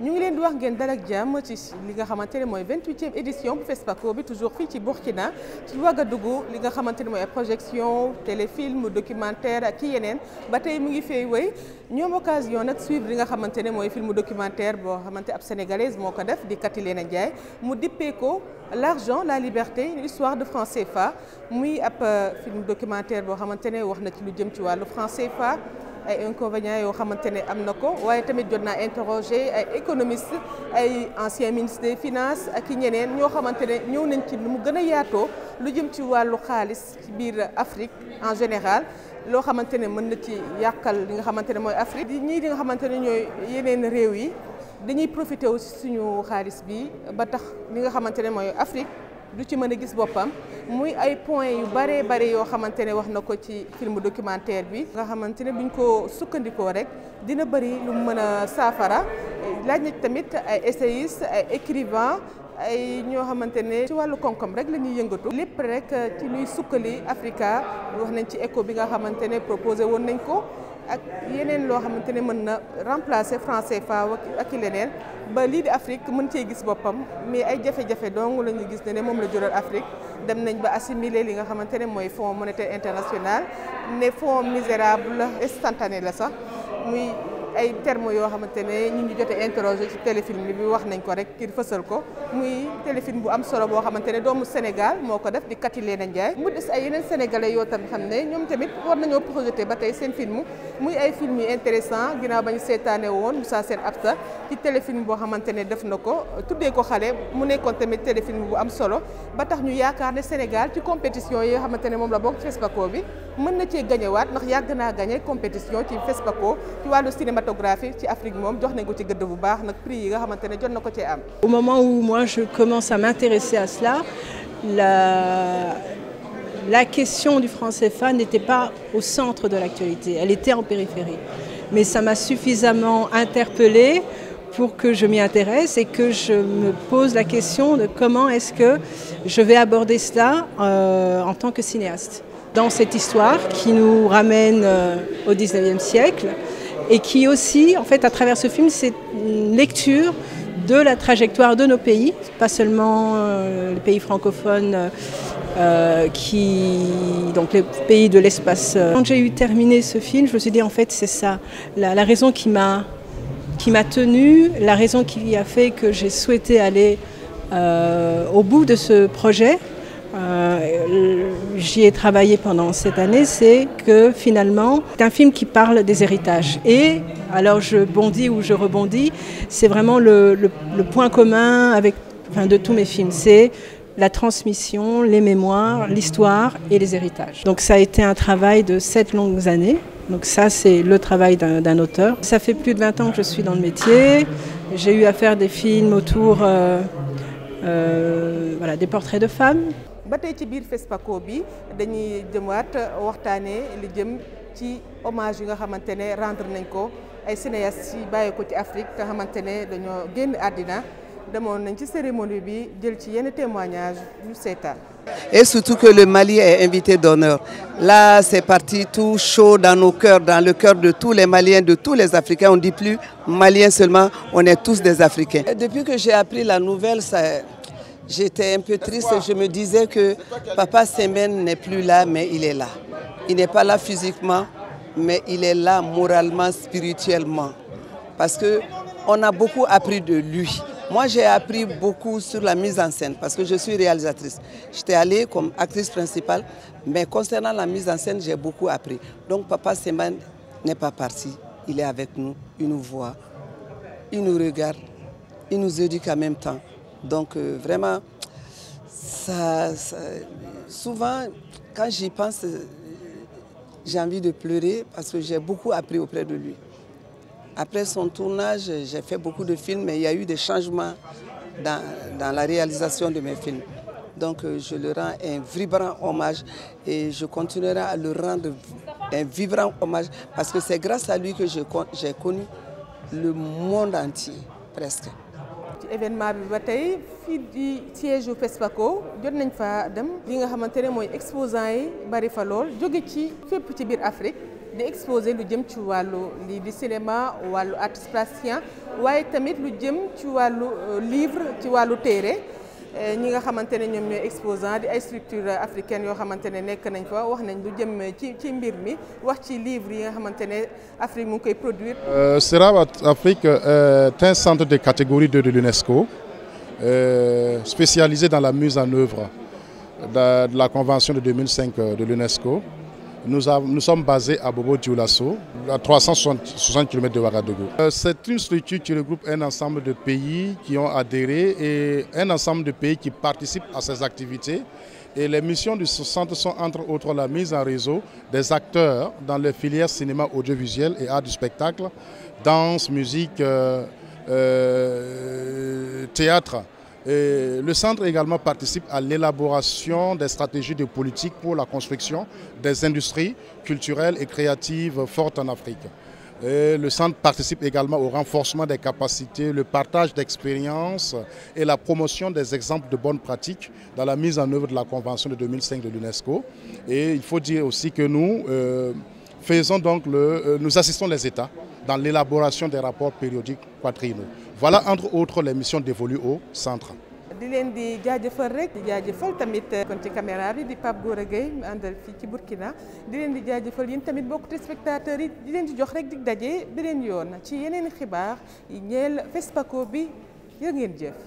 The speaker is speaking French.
ñu ngi leen di wax ngeen dal ak jàmm ci li nga xamante ne mooy 28e édition bu FESPACO bi toujours fii ci Burkina ci Ouagadougou li nga xamante ne mooy ay projection téléfilm documentaire ak ki yeneen ba tey mu ngi fay wéy ñoom occasion nag suivre li nga xamante ne mooy film documentaire boo xamante ab sénégalaise moo ko def di Katilena Ndiaye mu dippee ko l'argent la liberté une histoire de franc CFA muy ab film documentaire boo xamante ne wax na ci lu jëm ci wàllu franc CFA ay inconvénients yoo xamante ne am na ko waaye tamit jot naa interroger ay économistes ay anciens ministres des finances ak i ñeneen ñoo xamante ne ñëw nañ ci lu mu gën a yaatoo lu jëm ci wàllu xaalis ci biir Afrique en général loo xamante ne mën na ci yàqal li nga xamante ne mooy Afrique ñii di nga xamante ne ñooy yeneen réew yi dañuy profité wu suñu xaalis bi ba tax li nga xamante ne mooy Afrique du ci mën a gis boppam muy ay points yu bare yoo xamante ne wax na ko ci film documentaire bi nga xamante ne buñ ko sukkandikoo rek dina bëri lu mu mën a saafara laaj na tamit ay essayistes ay écrivains ay ñoo xamante ne ci wàllu koom-koom rek la ñuy yëngatu lépp rek ci luy sukkali Africa wax nañ ci éco bi nga xamante ne proposé woon nañ ko ak yeneen loo xamante ne mën na remplacer franc CFA ak i leneen ba lii di Afrique mën cee gis boppam mais ay jafe-jafe dong la ñu gis ne moom la jural Afrique dem nañ ba assimiler li nga xamante ne mooy Fonds monétaire international ne fonds misérable instantané la sax muy ay termes yoo xamante ne ñu ngi jotee interroger ci téléfilm bi wax nañ ko rek ngir fësal ko muy téléfilm bu am solo boo xamante ne doomu Sénégal moo ko def di Katilena Ndiaye mu des ay yeneen sénégalais yoo tamit xam ne ñoom tamit war nañoo projeté ba tey seen film muy ay film yu intéressant ginnaaw ba ñu seetaane woon Moussa Sène Absa ci téléfilm boo xamante ne def na ko tuddee ko xale mu nekkoon tamit téléfilm bu am solo ba tax ñu yaakaar ne Sénégal ci compétition yi nga xamante ne moom la bokk ci FESPACO bi mën na cee gañewaat ndax yàgg naa gañe compétition ci FESPACO ci wàllu cinématographie ci Afrique moom jox nañ ko ci gëdd bu baax nag prix yi nga xamante ne jot na ko cee am. Au moment où moi je commence à m'intéresser à cela, la question du franc CFA n'était pas au centre de l'actualité, elle était en périphérie. Mais ça m'a suffisamment interpellée pour que je m'y intéresse et que je me pose la question de comment est-ce que je vais aborder cela en tant que cinéaste. Dans cette histoire qui nous ramène au 19e siècle et qui aussi, en fait, à travers ce film, c'est une lecture de la trajectoire de nos pays, pas seulement les pays francophones, donc les pays de l'espace. Quand j'ai eu terminé ce film, je me suis dit en fait c'est ça, la raison qui m'a tenue, la raison qui a fait que j'ai souhaité aller au bout de ce projet. J'y ai travaillé pendant cette année, c'est que finalement c'est un film qui parle des héritages et alors je bondis ou je rebondis, c'est vraiment le point commun de tous mes films, c'est la transmission, les mémoires, l'histoire et les héritages. Donc ça a été un travail de 7 longues années, donc ça c'est le travail d'un auteur. Ça fait plus de 20 ans que je suis dans le métier, j'ai eu à faire des films autour des portraits de femmes. ba tey ci biir FESPACO bi dañuy jëmaat waxtaanee li jëm ci hommage yi nga xamante ne rendre nañ ko ay cinéastes yi bàyyi ko ci Afrique nga xamante ne dañoo génn àddina demoon nañ ci cérémonie bi jël ci yenn témoignages ñu seetaan. Et surtout que le Mali est invité d'honneur. Là, c'est parti tout chaud dans nos cœurs, dans le cœur de tous les Maliens, de tous les Africains. On ne dit plus Maliens seulement, on est tous des Africains. Et depuis que j'ai appris la nouvelle, j'étais un peu triste et je me disais que Papa Sembène n'est plus là, mais il est là. Il n'est pas là physiquement, mais il est là moralement, spirituellement. Parce qu'on a beaucoup appris de lui. Moi, j'ai appris beaucoup sur la mise en scène parce que je suis réalisatrice. J'étais allée comme actrice principale, mais concernant la mise en scène, j'ai beaucoup appris. Donc, Papa Sembène n'est pas parti. Il est avec nous, il nous voit, il nous regarde, il nous éduque en même temps. Donc vraiment, souvent quand j'y pense, j'ai envie de pleurer parce que j'ai beaucoup appris auprès de lui. Après son tournage, j'ai fait beaucoup de films, mais il y a eu des changements dans la réalisation de mes films. Donc je le rends un vibrant hommage et je continuerai à le rendre un vibrant hommage parce que c'est grâce à lui que j'ai connu le monde entier, presque. Événement bi ba tey fii di siège u FESPACO jot nañ fa dem li nga xamante ne mooy exposants yi bari fa lool jóge ci fépp ci biir Afrique di exposé lu jëm ci wàllu lii di cinéma wàllu artiste plasticien waaye tamit lu jëm ci wàllu livre ci wàllu téere ñi nga xamante ne ñoom ñooy exposant di ay structure africaine yoo xamante ne nekk nañ fa wax nañ lu jëm ci mbir mi wax ci livre yi nga xamante ne Afrique mu ngi koy produire. CERAB Afrique est un centre de catégorie 2 de l'UNESCO spécialisé dans la mise en œuvre de la Convention de 2005 de l'UNESCO. Nous sommes basés à Bobo-Dioulasso, à 360 km de Ouagadougou. C'est une structure qui regroupe un ensemble de pays qui ont adhéré et un ensemble de pays qui participent à ces activités. Et les missions du centre sont entre autres la mise en réseau des acteurs dans les filières cinéma, audiovisuel et art du spectacle, danse, musique, théâtre. Et le centre également participe à l'élaboration des stratégies de politique pour la construction des industries culturelles et créatives fortes en Afrique. Et le centre participe également au renforcement des capacités, le partage d'expériences et la promotion des exemples de bonnes pratiques dans la mise en œuvre de la Convention de 2005 de l'UNESCO. Et il faut dire aussi que nous nous assistons les États dans l'élaboration des rapports périodiques quadriennaux. Voilà entre autres les missions dévolues au centre. di leen di jaajëfal rek di jaajëfal tamit kon ci caméra bi di Pape Gora Gueye mu àndal fii ci Burkina di leen di jaajëfal yéen tamit bokk téléspectateurs yi di leen di jox rek dig daje beneen yoon ci yeneen xibaar yi ñeel FESPACO bi jërë ngeen jëf.